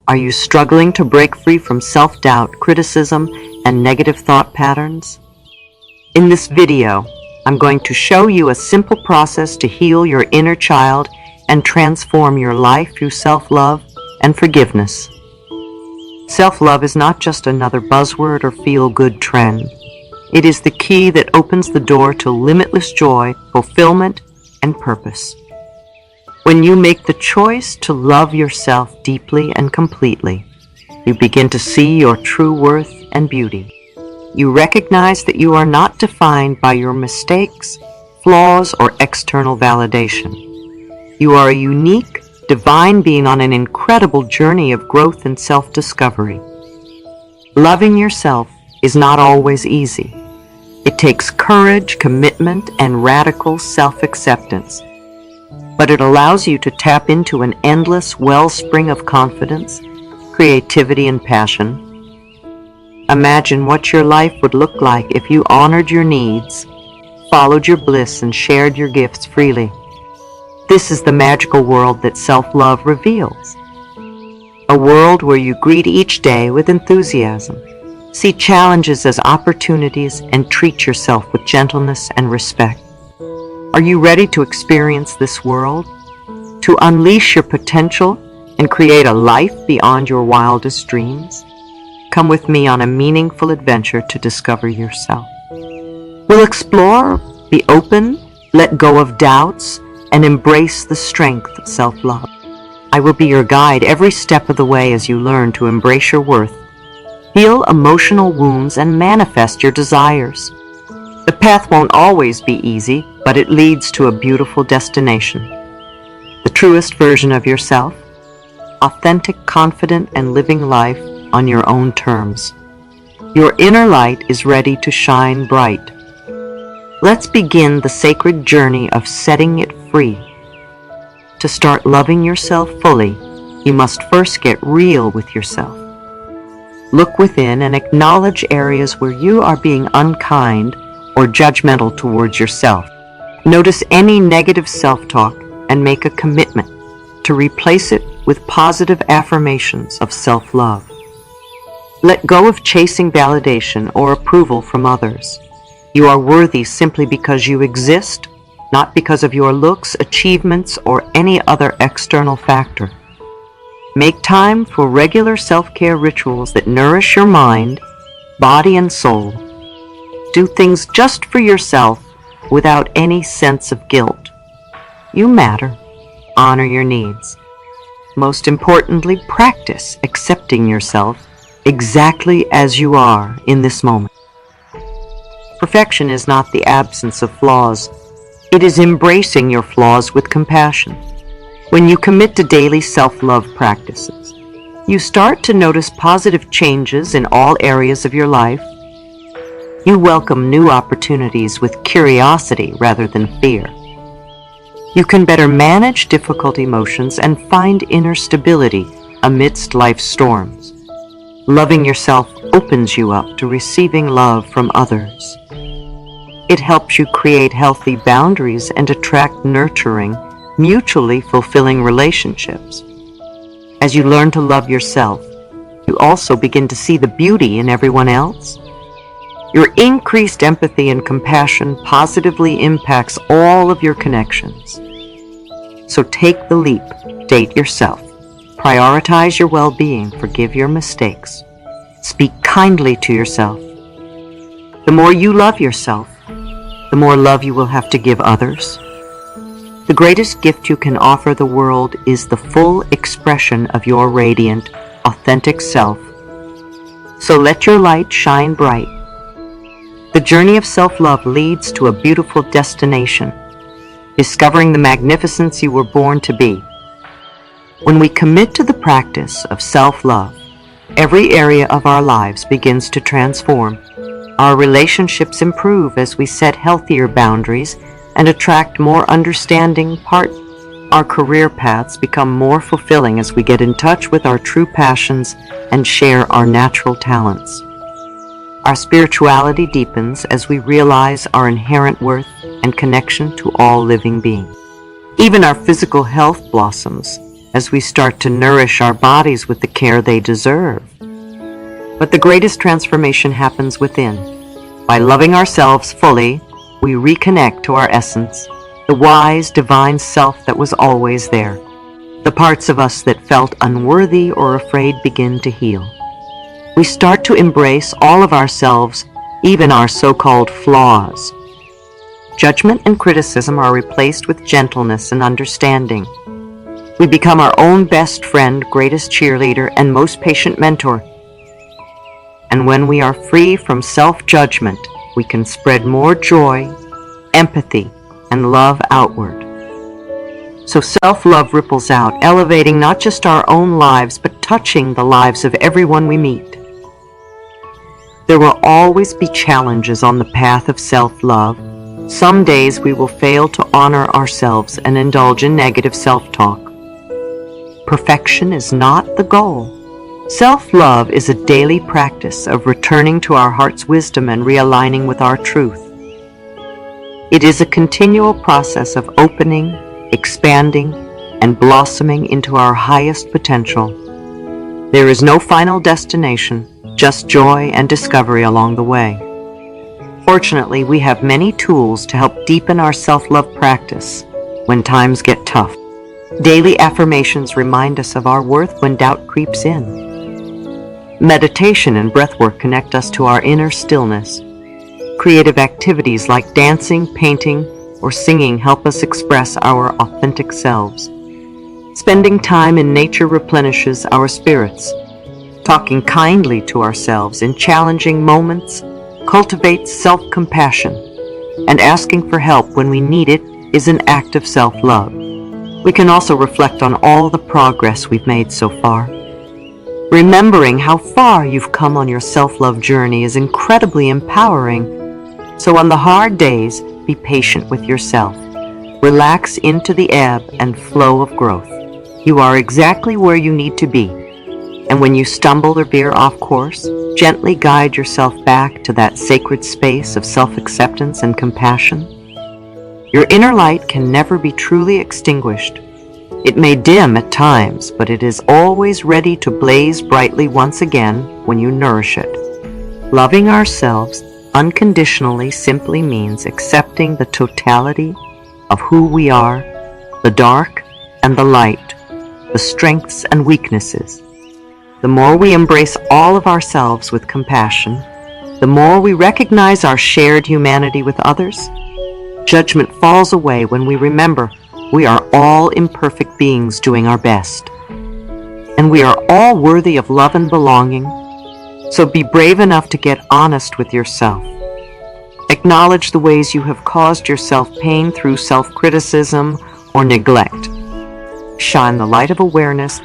Are you struggling to break free from self-doubt, criticism, and negative thought patterns? In this video, I'm going to show you a simple process to heal your inner child and transform your life through self-love and forgiveness. Self-love is not just another buzzword or feel-good trend. It is the key that opens the door to limitless joy, fulfillment, and purpose. When you make the choice to love yourself deeply and completely, you begin to see your true worth and beauty. You recognize that you are not defined by your mistakes, flaws, or external validation. You are a unique, divine being on an incredible journey of growth and self-discovery. Loving yourself is not always easy. It takes courage, commitment, and radical self-acceptance. But it allows you to tap into an endless wellspring of confidence, creativity, and passion. Imagine what your life would look like if you honored your needs, followed your bliss, and shared your gifts freely. This is the magical world that self-love reveals. A world where you greet each day with enthusiasm, see challenges as opportunities, and treat yourself with gentleness and respect. Are you ready to experience this world? To unleash your potential and create a life beyond your wildest dreams? Come with me on a meaningful adventure to discover yourself. We'll explore, be open, let go of doubts, and embrace the strength of self-love. I will be your guide every step of the way as you learn to embrace your worth, heal emotional wounds, and manifest your desires. The path won't always be easy, but it leads to a beautiful destination. The truest version of yourself, authentic, confident, and living life on your own terms. Your inner light is ready to shine bright. Let's begin the sacred journey of setting it free. To start loving yourself fully, you must first get real with yourself. Look within and acknowledge areas where you are being unkind or judgmental towards yourself. Notice any negative self-talk and make a commitment to replace it with positive affirmations of self-love. Let go of chasing validation or approval from others. You are worthy simply because you exist, not because of your looks, achievements, or any other external factor. Make time for regular self-care rituals that nourish your mind, body, and soul. Do things just for yourself without any sense of guilt. You matter. Honor your needs. Most importantly, practice accepting yourself exactly as you are in this moment. Perfection is not the absence of flaws. It is embracing your flaws with compassion. When you commit to daily self-love practices, you start to notice positive changes in all areas of your life. You welcome new opportunities with curiosity rather than fear. You can better manage difficult emotions and find inner stability amidst life's storms. Loving yourself opens you up to receiving love from others. It helps you create healthy boundaries and attract nurturing, mutually fulfilling relationships. As you learn to love yourself, you also begin to see the beauty in everyone else. Your increased empathy and compassion positively impacts all of your connections. So take the leap, date yourself, prioritize your well-being, forgive your mistakes, speak kindly to yourself. The more you love yourself, the more love you will have to give others. The greatest gift you can offer the world is the full expression of your radiant, authentic self. So let your light shine bright. The journey of self-love leads to a beautiful destination, discovering the magnificence you were born to be. When we commit to the practice of self-love, every area of our lives begins to transform. Our relationships improve as we set healthier boundaries and attract more understanding partners. Our career paths become more fulfilling as we get in touch with our true passions and share our natural talents. Our spirituality deepens as we realize our inherent worth and connection to all living beings. Even our physical health blossoms as we start to nourish our bodies with the care they deserve. But the greatest transformation happens within. By loving ourselves fully, we reconnect to our essence, the wise, divine self that was always there. The parts of us that felt unworthy or afraid begin to heal. We start to embrace all of ourselves, even our so-called flaws. Judgment and criticism are replaced with gentleness and understanding. We become our own best friend, greatest cheerleader, and most patient mentor. And when we are free from self-judgment, we can spread more joy, empathy, and love outward. So self-love ripples out, elevating not just our own lives, but touching the lives of everyone we meet. There will always be challenges on the path of self-love. Some days we will fail to honor ourselves and indulge in negative self-talk. Perfection is not the goal. Self-love is a daily practice of returning to our heart's wisdom and realigning with our truth. It is a continual process of opening, expanding, and blossoming into our highest potential. There is no final destination, just joy and discovery along the way. Fortunately, we have many tools to help deepen our self-love practice when times get tough. Daily affirmations remind us of our worth when doubt creeps in. Meditation and breathwork connect us to our inner stillness. Creative activities like dancing, painting, or singing help us express our authentic selves. Spending time in nature replenishes our spirits. Talking kindly to ourselves in challenging moments cultivates self-compassion, and asking for help when we need it is an act of self-love. We can also reflect on all the progress we've made so far. Remembering how far you've come on your self-love journey is incredibly empowering. So on the hard days, be patient with yourself. Relax into the ebb and flow of growth. You are exactly where you need to be. And when you stumble or veer off course, gently guide yourself back to that sacred space of self-acceptance and compassion. Your inner light can never be truly extinguished. It may dim at times, but it is always ready to blaze brightly once again when you nourish it. Loving ourselves unconditionally simply means accepting the totality of who we are, the dark and the light, the strengths and weaknesses. The more we embrace all of ourselves with compassion, the more we recognize our shared humanity with others. Judgment falls away when we remember we are all imperfect beings doing our best. And we are all worthy of love and belonging, so be brave enough to get honest with yourself. Acknowledge the ways you have caused yourself pain through self-criticism or neglect. Shine the light of awareness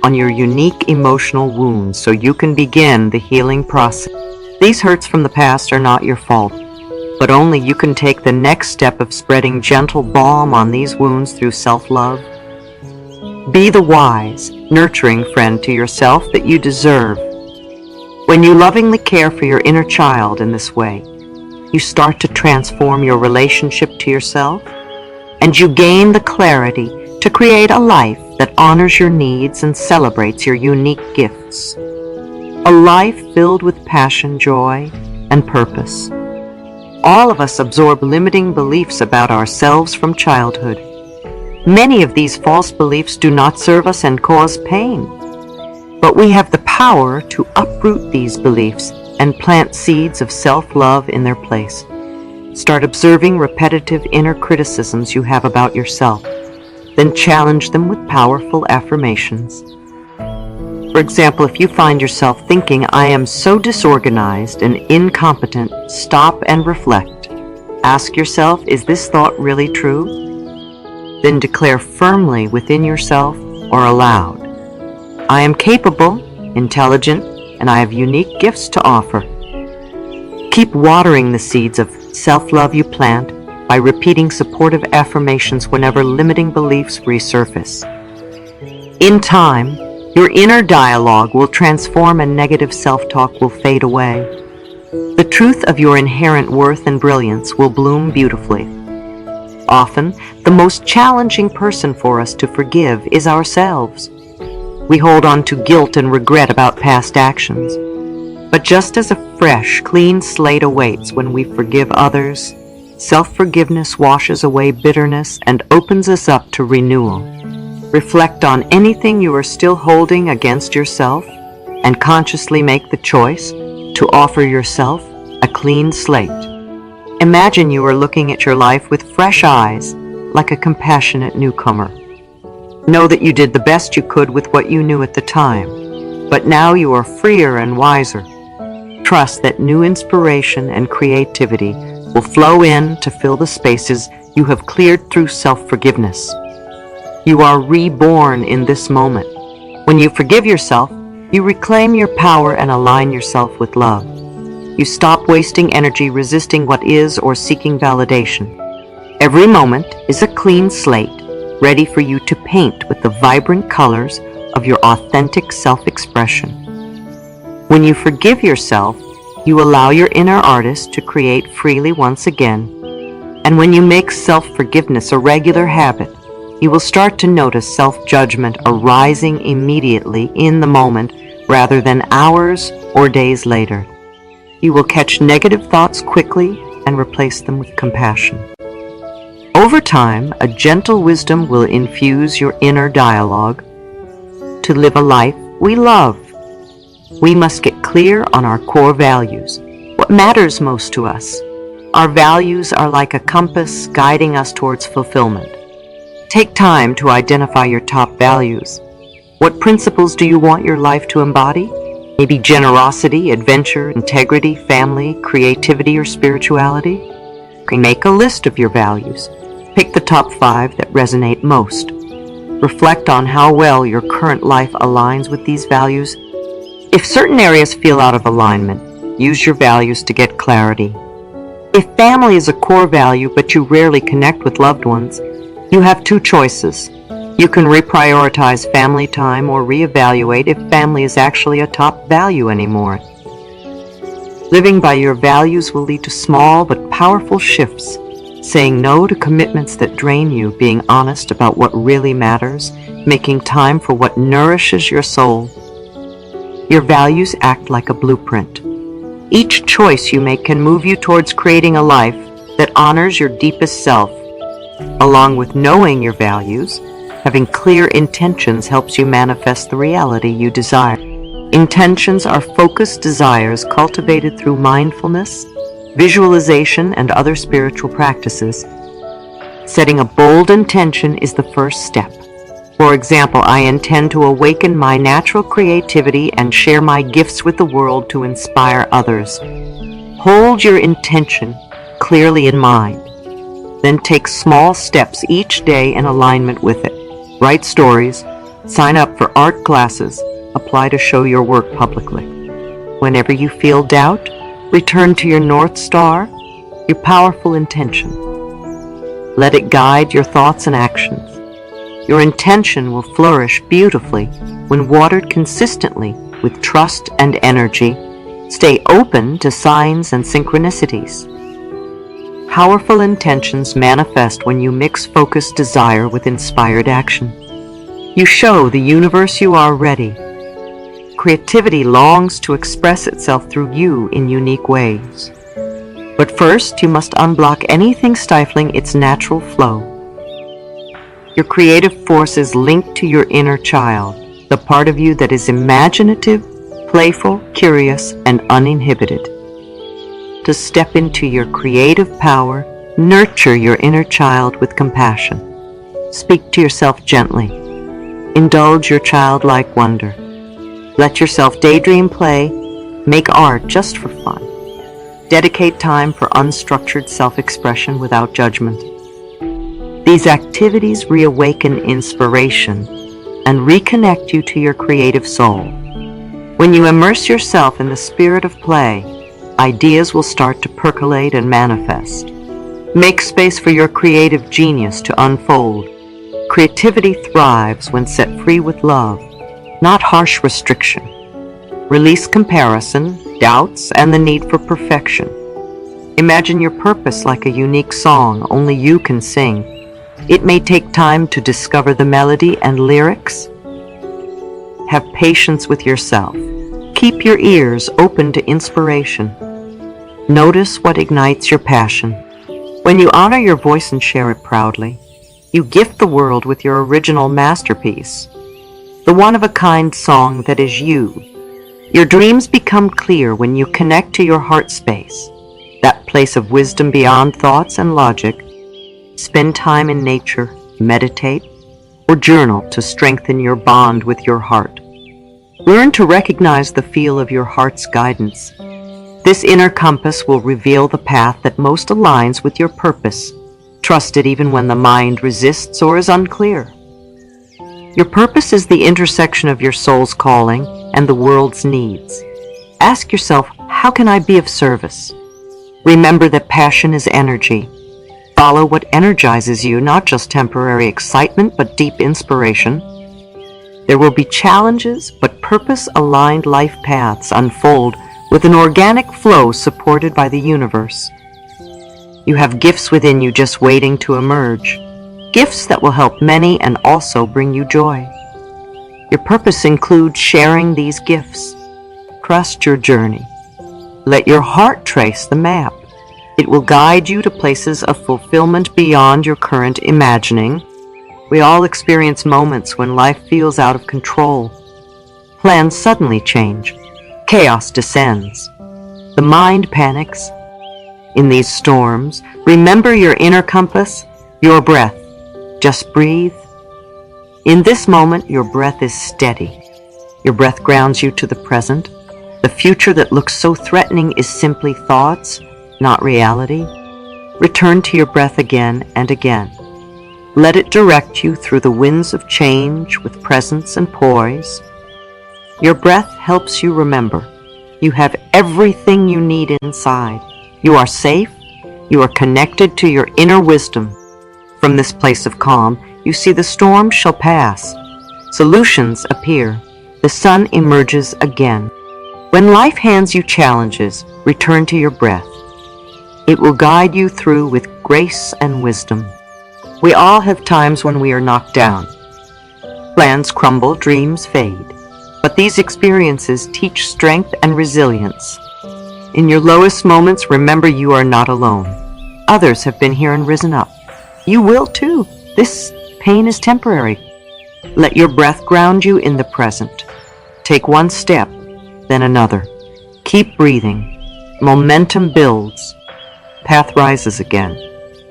on your unique emotional wounds so you can begin the healing process. These hurts from the past are not your fault, but only you can take the next step of spreading gentle balm on these wounds through self-love. Be the wise, nurturing friend to yourself that you deserve. When you lovingly care for your inner child in this way, you start to transform your relationship to yourself, and you gain the clarity to create a life that honors your needs and celebrates your unique gifts. A life filled with passion, joy, and purpose. All of us absorb limiting beliefs about ourselves from childhood. Many of these false beliefs do not serve us and cause pain. But we have the power to uproot these beliefs and plant seeds of self-love in their place. Start observing repetitive inner criticisms you have about yourself. Then challenge them with powerful affirmations. For example, if you find yourself thinking, "I am so disorganized and incompetent," stop and reflect. Ask yourself, is this thought really true? Then declare firmly within yourself or aloud, "I am capable, intelligent, and I have unique gifts to offer." Keep watering the seeds of self-love you plant by repeating supportive affirmations whenever limiting beliefs resurface. In time, your inner dialogue will transform and negative self-talk will fade away. The truth of your inherent worth and brilliance will bloom beautifully. often, the most challenging person for us to forgive is ourselves. We hold on to guilt and regret about past actions. But just as a fresh, clean slate awaits when we forgive others, self-forgiveness washes away bitterness and opens us up to renewal. Reflect on anything you are still holding against yourself and consciously make the choice to offer yourself a clean slate. Imagine you are looking at your life with fresh eyes, like a compassionate newcomer. Know that you did the best you could with what you knew at the time, but now you are freer and wiser. Trust that new inspiration and creativity will flow in to fill the spaces you have cleared through self-forgiveness. You are reborn in this moment. When you forgive yourself, you reclaim your power and align yourself with love. You stop wasting energy resisting what is or seeking validation. Every moment is a clean slate, ready for you to paint with the vibrant colors of your authentic self-expression. When you forgive yourself, you allow your inner artist to create freely once again. And when you make self-forgiveness a regular habit, you will start to notice self-judgment arising immediately in the moment rather than hours or days later. You will catch negative thoughts quickly and replace them with compassion. Over time, a gentle wisdom will infuse your inner dialogue. To live a life we love, we must get clear on our core values. What matters most to us? Our values are like a compass guiding us towards fulfillment. Take time to identify your top values. What principles do you want your life to embody? Maybe generosity, adventure, integrity, family, creativity, or spirituality? Make a list of your values. Pick the top 5 that resonate most. Reflect on how well your current life aligns with these values. If certain areas feel out of alignment, use your values to get clarity. If family is a core value but you rarely connect with loved ones, you have 2 choices. You can reprioritize family time or reevaluate if family is actually a top value anymore. Living by your values will lead to small but powerful shifts, saying no to commitments that drain you, being honest about what really matters, making time for what nourishes your soul. Your values act like a blueprint. Each choice you make can move you towards creating a life that honors your deepest self. Along with knowing your values, having clear intentions helps you manifest the reality you desire. Intentions are focused desires cultivated through mindfulness, visualization, and other spiritual practices. Setting a bold intention is the first step. For example, I intend to awaken my natural creativity and share my gifts with the world to inspire others. Hold your intention clearly in mind. Then take small steps each day in alignment with it. Write stories, sign up for art classes, apply to show your work publicly. Whenever you feel doubt, return to your North Star, your powerful intention. Let it guide your thoughts and actions. Your intention will flourish beautifully when watered consistently with trust and energy. Stay open to signs and synchronicities. Powerful intentions manifest when you mix focused desire with inspired action. You show the universe you are ready. Creativity longs to express itself through you in unique ways. But first, you must unblock anything stifling its natural flow. Your creative force is linked to your inner child, the part of you that is imaginative, playful, curious, and uninhibited. To step into your creative power, nurture your inner child with compassion. Speak to yourself gently. Indulge your childlike wonder. Let yourself daydream, play, make art just for fun. Dedicate time for unstructured self-expression without judgment. These activities reawaken inspiration and reconnect you to your creative soul. When you immerse yourself in the spirit of play, ideas will start to percolate and manifest. Make space for your creative genius to unfold. Creativity thrives when set free with love, not harsh restriction. Release comparison, doubts, and the need for perfection. Imagine your purpose like a unique song only you can sing. It may take time to discover the melody and lyrics. Have patience with yourself. Keep your ears open to inspiration. Notice what ignites your passion. When you honor your voice and share it proudly, you gift the world with your original masterpiece, the one-of-a-kind song that is you. Your dreams become clear when you connect to your heart space, that place of wisdom beyond thoughts and logic. Spend time in nature, meditate, or journal to strengthen your bond with your heart. Learn to recognize the feel of your heart's guidance. This inner compass will reveal the path that most aligns with your purpose. Trust it even when the mind resists or is unclear. Your purpose is the intersection of your soul's calling and the world's needs. Ask yourself, how can I be of service? Remember that passion is energy. Follow what energizes you, not just temporary excitement, but deep inspiration. There will be challenges, but purpose-aligned life paths unfold with an organic flow supported by the universe. You have gifts within you just waiting to emerge, gifts that will help many and also bring you joy. Your purpose includes sharing these gifts. Trust your journey. Let your heart trace the map. It will guide you to places of fulfillment beyond your current imagining. We all experience moments when life feels out of control. Plans suddenly change. Chaos descends. The mind panics. In these storms, remember your inner compass, your breath. Just breathe. In this moment, your breath is steady. Your breath grounds you to the present. The future that looks so threatening is simply thoughts, not reality. Return to your breath again and again. Let it direct you through the winds of change with presence and poise. Your breath helps you remember. You have everything you need inside. You are safe. You are connected to your inner wisdom. From this place of calm, you see the storm shall pass. Solutions appear. The sun emerges again. When life hands you challenges, return to your breath. It will guide you through with grace and wisdom. We all have times when we are knocked down. Plans crumble, dreams fade. But these experiences teach strength and resilience. In your lowest moments, remember you are not alone. Others have been here and risen up. You will too. This pain is temporary. Let your breath ground you in the present. Take one step, then another. Keep breathing. Momentum builds. Path rises again.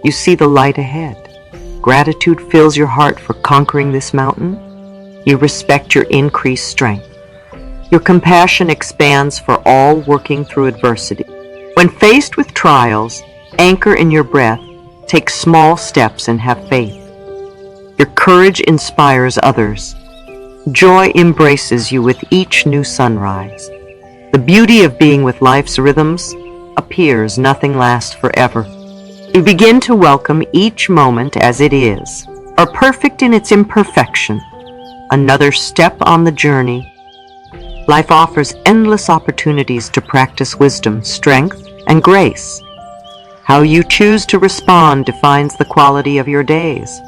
You see the light ahead. Gratitude fills your heart for conquering this mountain. You respect your increased strength. Your compassion expands for all working through adversity. When faced with trials, anchor in your breath, take small steps and have faith. Your courage inspires others. Joy embraces you with each new sunrise. The beauty of being with life's rhythms appears. Nothing lasts forever. You begin to welcome each moment as it is, or perfect in its imperfection. Another step on the journey. Life offers endless opportunities to practice wisdom, strength, and grace. How you choose to respond defines the quality of your days.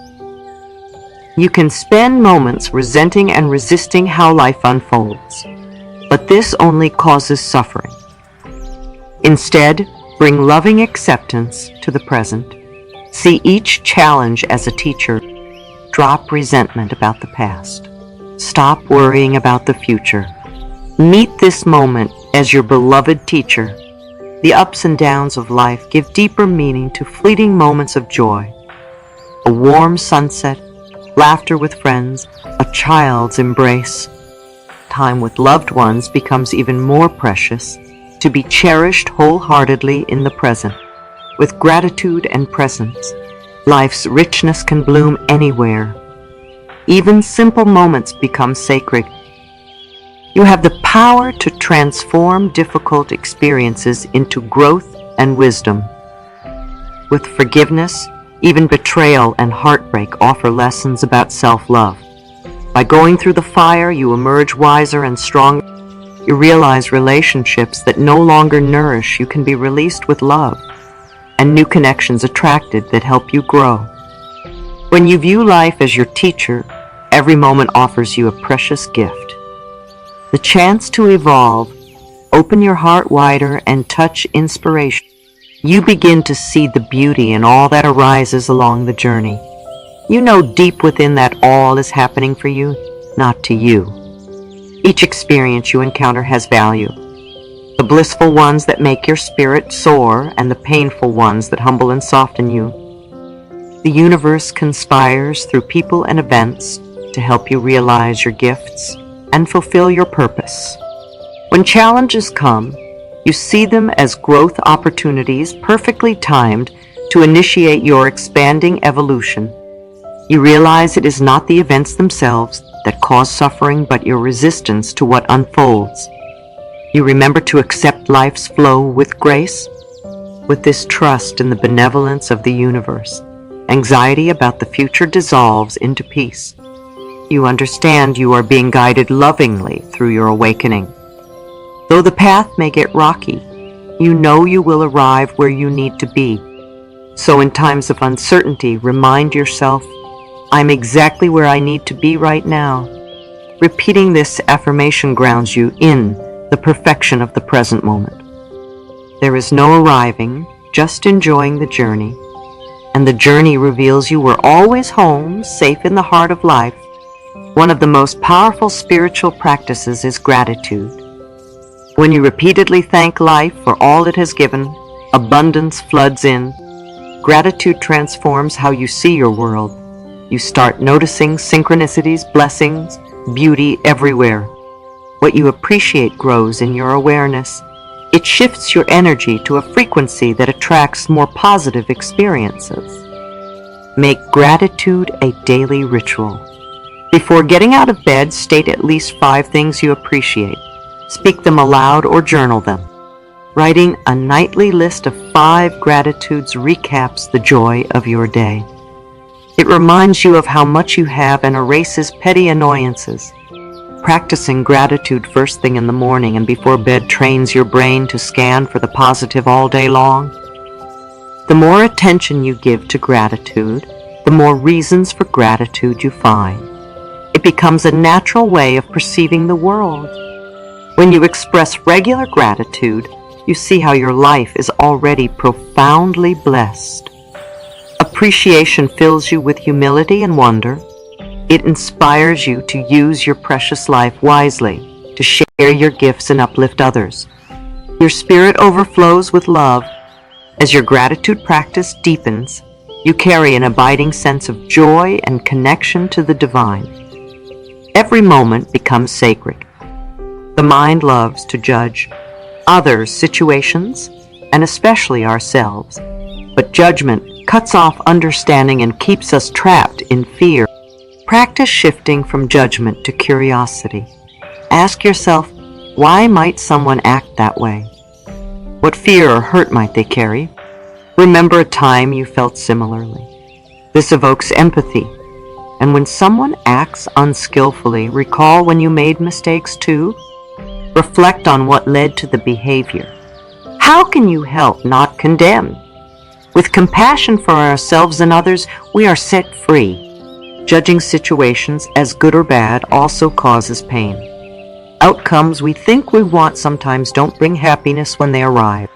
You can spend moments resenting and resisting how life unfolds, but this only causes suffering. Instead, bring loving acceptance to the present. See each challenge as a teacher. Drop resentment about the past. Stop worrying about the future. Meet this moment as your beloved teacher. The ups and downs of life give deeper meaning to fleeting moments of joy. A warm sunset, laughter with friends, a child's embrace. Time with loved ones becomes even more precious, to be cherished wholeheartedly in the present. With gratitude and presence, life's richness can bloom anywhere. Even simple moments become sacred. You have the power to transform difficult experiences into growth and wisdom. With forgiveness, even betrayal and heartbreak offer lessons about self-love. By going through the fire, you emerge wiser and stronger. You realize relationships that no longer nourish you can be released with love. and new connections attracted that help you grow. When you view life as your teacher, every moment offers you a precious gift. The chance to evolve, open your heart wider, and touch inspiration. You begin to see the beauty in all that arises along the journey. You know deep within that all is happening for you, not to you. Each experience you encounter has value. The blissful ones that make your spirit soar, and the painful ones that humble and soften you. The universe conspires through people and events to help you realize your gifts and fulfill your purpose. When challenges come, you see them as growth opportunities perfectly timed to initiate your expanding evolution. You realize it is not the events themselves that cause suffering, but your resistance to what unfolds. You remember to accept life's flow with grace. With this trust in the benevolence of the universe, anxiety about the future dissolves into peace. You understand you are being guided lovingly through your awakening. Though the path may get rocky, you know you will arrive where you need to be. So in times of uncertainty, remind yourself, I'm exactly where I need to be right now. Repeating this affirmation grounds you in the perfection of the present moment. There is no arriving, just enjoying the journey. And the journey reveals you were always home, safe in the heart of life. One of the most powerful spiritual practices is gratitude. When you repeatedly thank life for all it has given, abundance floods in. Gratitude transforms how you see your world. You start noticing synchronicities, blessings, beauty everywhere. What you appreciate grows in your awareness. It shifts your energy to a frequency that attracts more positive experiences. Make gratitude a daily ritual. Before getting out of bed, state at least 5 things you appreciate. Speak them aloud or journal them. Writing a nightly list of 5 gratitudes recaps the joy of your day. It reminds you of how much you have and erases petty annoyances. Practicing gratitude first thing in the morning and before bed trains your brain to scan for the positive all day long. The more attention you give to gratitude, the more reasons for gratitude you find. It becomes a natural way of perceiving the world. When you express regular gratitude, you see how your life is already profoundly blessed. Appreciation fills you with humility and wonder. It inspires you to use your precious life wisely, to share your gifts and uplift others. Your spirit overflows with love. As your gratitude practice deepens, you carry an abiding sense of joy and connection to the divine. Every moment becomes sacred. The mind loves to judge others, situations, and especially ourselves. But judgment cuts off understanding and keeps us trapped in fear. Practice shifting from judgment to curiosity. Ask yourself, why might someone act that way? What fear or hurt might they carry? Remember a time you felt similarly. This evokes empathy. And when someone acts unskillfully, recall when you made mistakes too. Reflect on what led to the behavior. How can you help, not condemn? With compassion for ourselves and others, we are set free. Judging situations as good or bad also causes pain. Outcomes we think we want sometimes don't bring happiness when they arrive.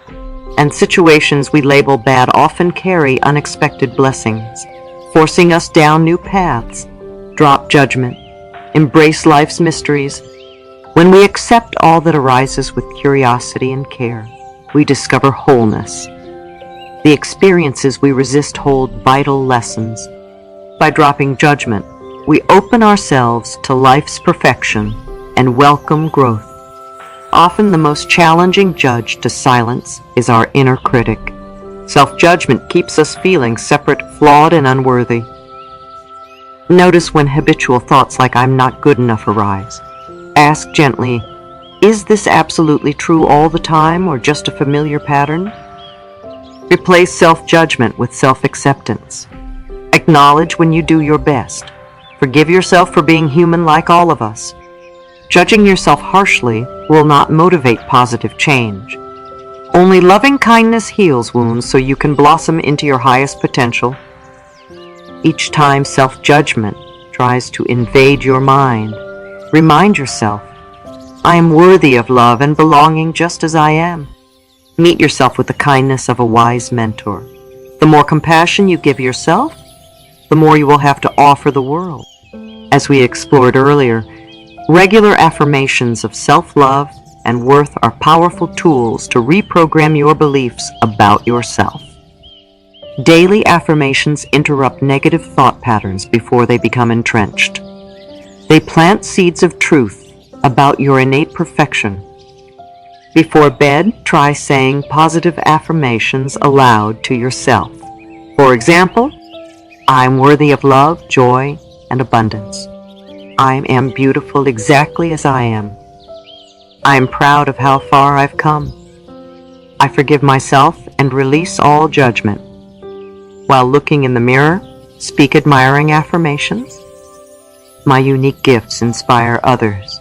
And situations we label bad often carry unexpected blessings, forcing us down new paths. Drop judgment. Embrace life's mysteries. When we accept all that arises with curiosity and care, we discover wholeness. The experiences we resist hold vital lessons. By dropping judgment, we open ourselves to life's perfection and welcome growth. Often the most challenging judge to silence is our inner critic. Self-judgment keeps us feeling separate, flawed, and unworthy. Notice when habitual thoughts like "I'm not good enough" arise. Ask gently, is this absolutely true all the time or just a familiar pattern? Replace self-judgment with self-acceptance. Acknowledge when you do your best. Forgive yourself for being human like all of us. Judging yourself harshly will not motivate positive change. Only loving kindness heals wounds so you can blossom into your highest potential. Each time self-judgment tries to invade your mind, remind yourself, I am worthy of love and belonging just as I am. Meet yourself with the kindness of a wise mentor. The more compassion you give yourself, the more you will have to offer the world. As we explored earlier, regular affirmations of self-love and worth are powerful tools to reprogram your beliefs about yourself. Daily affirmations interrupt negative thought patterns before they become entrenched. They plant seeds of truth about your innate perfection. Before bed, try saying positive affirmations aloud to yourself. For example, I'm worthy of love, joy, and abundance. I am beautiful exactly as I am. I am proud of how far I've come. I forgive myself and release all judgment. While looking in the mirror, speak admiring affirmations. My unique gifts inspire others.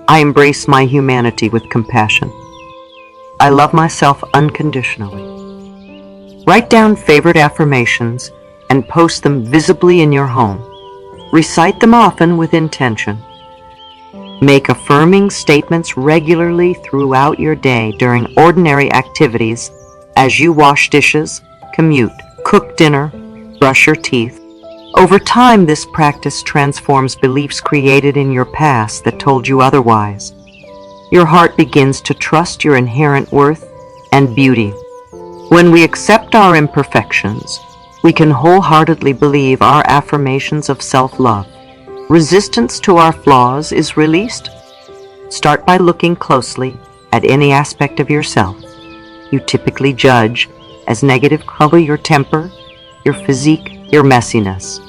I embrace my humanity with compassion. I love myself unconditionally. Write down favorite affirmations and post them visibly in your home. Recite them often with intention. Make affirming statements regularly throughout your day during ordinary activities as you wash dishes, commute, cook dinner, brush your teeth. Over time, this practice transforms beliefs created in your past that told you otherwise. Your heart begins to trust your inherent worth and beauty. When we accept our imperfections, we can wholeheartedly believe our affirmations of self-love. Resistance to our flaws is released. Start by looking closely at any aspect of yourself you typically judge as negative. Cover your temper, your physique, your messiness.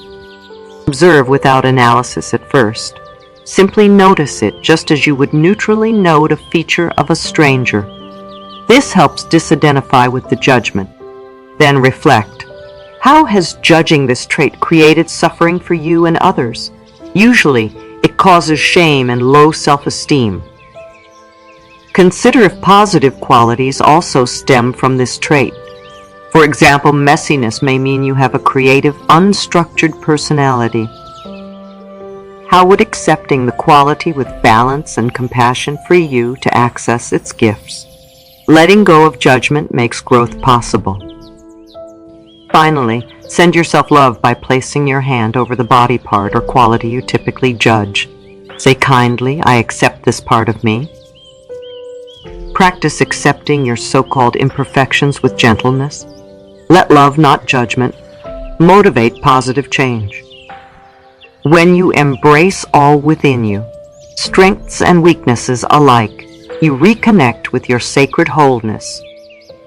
Observe without analysis at first. Simply notice it just as you would neutrally note a feature of a stranger. This helps disidentify with the judgment. Then reflect. How has judging this trait created suffering for you and others? Usually, it causes shame and low self-esteem. Consider if positive qualities also stem from this trait. For example, messiness may mean you have a creative, unstructured personality. How would accepting the quality with balance and compassion free you to access its gifts? Letting go of judgment makes growth possible. Finally, send yourself love by placing your hand over the body part or quality you typically judge. Say kindly, I accept this part of me. Practice accepting your so-called imperfections with gentleness. Let love, not judgment, motivate positive change. When you embrace all within you, strengths and weaknesses alike, you reconnect with your sacred wholeness.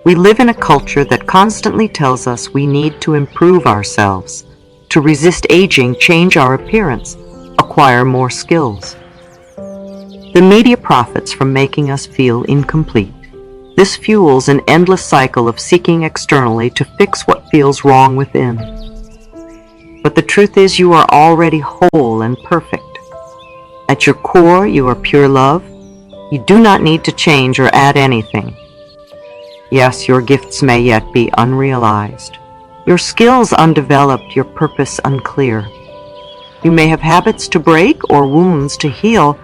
We live in a culture that constantly tells us we need to improve ourselves, to resist aging, change our appearance, acquire more skills. The media profits from making us feel incomplete. This fuels an endless cycle of seeking externally to fix what feels wrong within. But the truth is, you are already whole and perfect. At your core, you are pure love. You do not need to change or add anything. Yes, your gifts may yet be unrealized, your skills undeveloped, your purpose unclear. You may have habits to break or wounds to heal.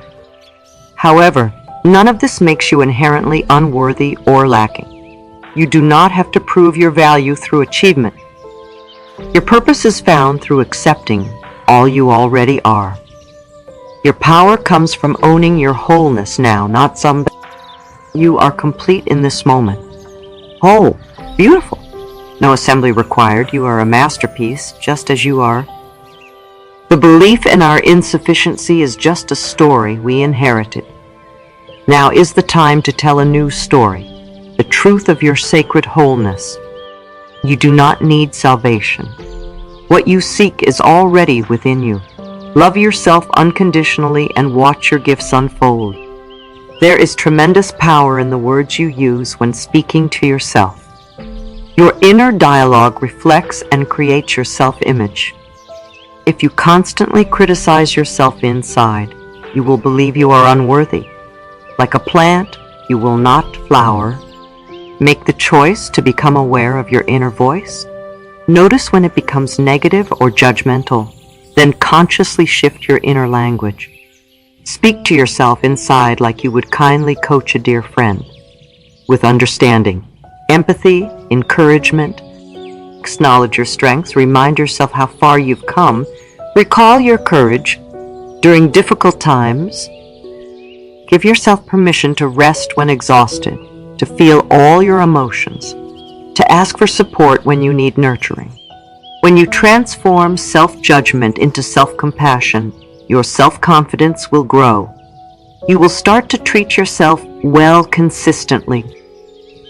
However, none of this makes you inherently unworthy or lacking. You do not have to prove your value through achievement. Your purpose is found through accepting all you already are. Your power comes from owning your wholeness now, not some. You are complete in this moment. Whole, beautiful. No assembly required. You are a masterpiece, just as you are. The belief in our insufficiency is just a story we inherited. Now is the time to tell a new story, the truth of your sacred wholeness. You do not need salvation. What you seek is already within you. Love yourself unconditionally and watch your gifts unfold. There is tremendous power in the words you use when speaking to yourself. Your inner dialogue reflects and creates your self-image. If you constantly criticize yourself inside, you will believe you are unworthy. Like a plant, you will not flower, Make the choice to become aware of your inner voice. Notice when it becomes negative or judgmental, then consciously shift your inner language. Speak to yourself inside like you would kindly coach a dear friend, with understanding, empathy, encouragement. Acknowledge your strengths, remind yourself how far you've come, recall your courage during difficult times. Give yourself permission to rest when exhausted, to feel all your emotions, to ask for support when you need nurturing. When you transform self-judgment into self-compassion, your self-confidence will grow. You will start to treat yourself well consistently.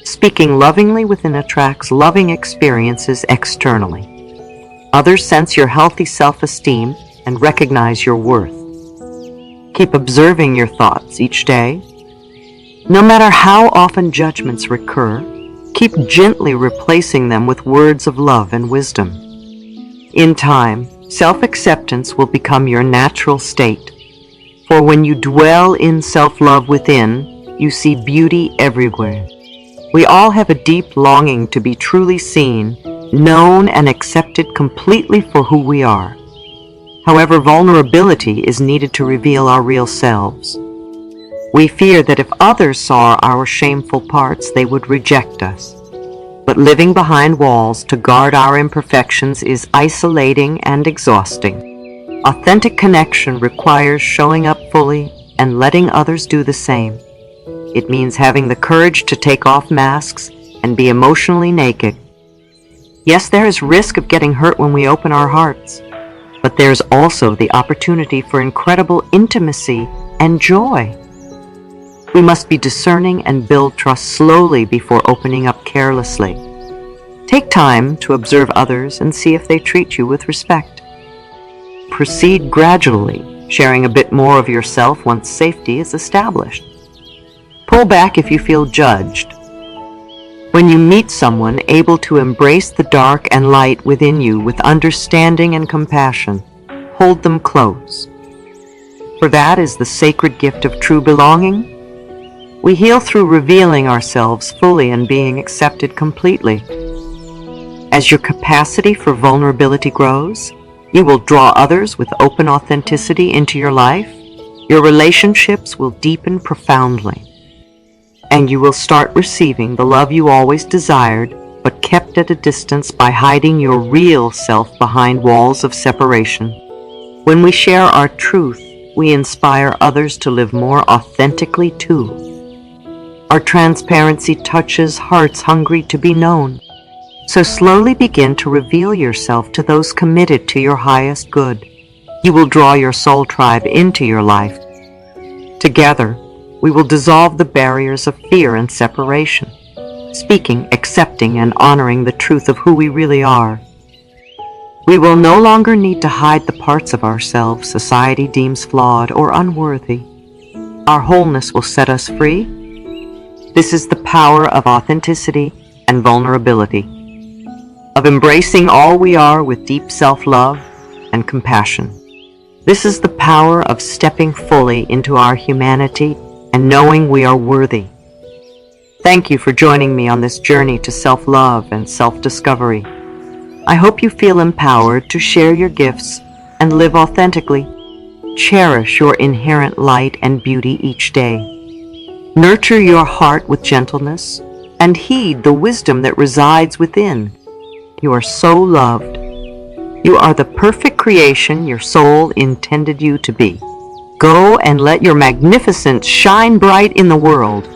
Speaking lovingly within attracts loving experiences externally. Others sense your healthy self-esteem and recognize your worth. Keep observing your thoughts each day. No matter how often judgments recur, keep gently replacing them with words of love and wisdom. In time, self-acceptance will become your natural state. For when you dwell in self-love within, you see beauty everywhere. We all have a deep longing to be truly seen, known, and accepted completely for who we are. However, vulnerability is needed to reveal our real selves. We fear that if others saw our shameful parts, they would reject us. But living behind walls to guard our imperfections is isolating and exhausting. Authentic connection requires showing up fully and letting others do the same. It means having the courage to take off masks and be emotionally naked. Yes, there is risk of getting hurt when we open our hearts, but there's also the opportunity for incredible intimacy and joy. We must be discerning and build trust slowly before opening up carelessly. Take time to observe others and see if they treat you with respect. Proceed gradually, sharing a bit more of yourself once safety is established. Pull back if you feel judged. When you meet someone able to embrace the dark and light within you with understanding and compassion, hold them close. For that is the sacred gift of true belonging. We heal through revealing ourselves fully and being accepted completely. As your capacity for vulnerability grows, you will draw others with open authenticity into your life. Your relationships will deepen profoundly, and you will start receiving the love you always desired, but kept at a distance by hiding your real self behind walls of separation. When we share our truth, we inspire others to live more authentically too. Our transparency touches hearts hungry to be known. So slowly begin to reveal yourself to those committed to your highest good. You will draw your soul tribe into your life. Together, we will dissolve the barriers of fear and separation, speaking, accepting, and honoring the truth of who we really are. We will no longer need to hide the parts of ourselves society deems flawed or unworthy. Our wholeness will set us free. This is the power of authenticity and vulnerability, of embracing all we are with deep self-love and compassion. This is the power of stepping fully into our humanity and knowing we are worthy. Thank you for joining me on this journey to self-love and self-discovery. I hope you feel empowered to share your gifts and live authentically. Cherish your inherent light and beauty each day. Nurture your heart with gentleness and heed the wisdom that resides within. You are so loved. You are the perfect creation your soul intended you to be. Go and let your magnificence shine bright in the world.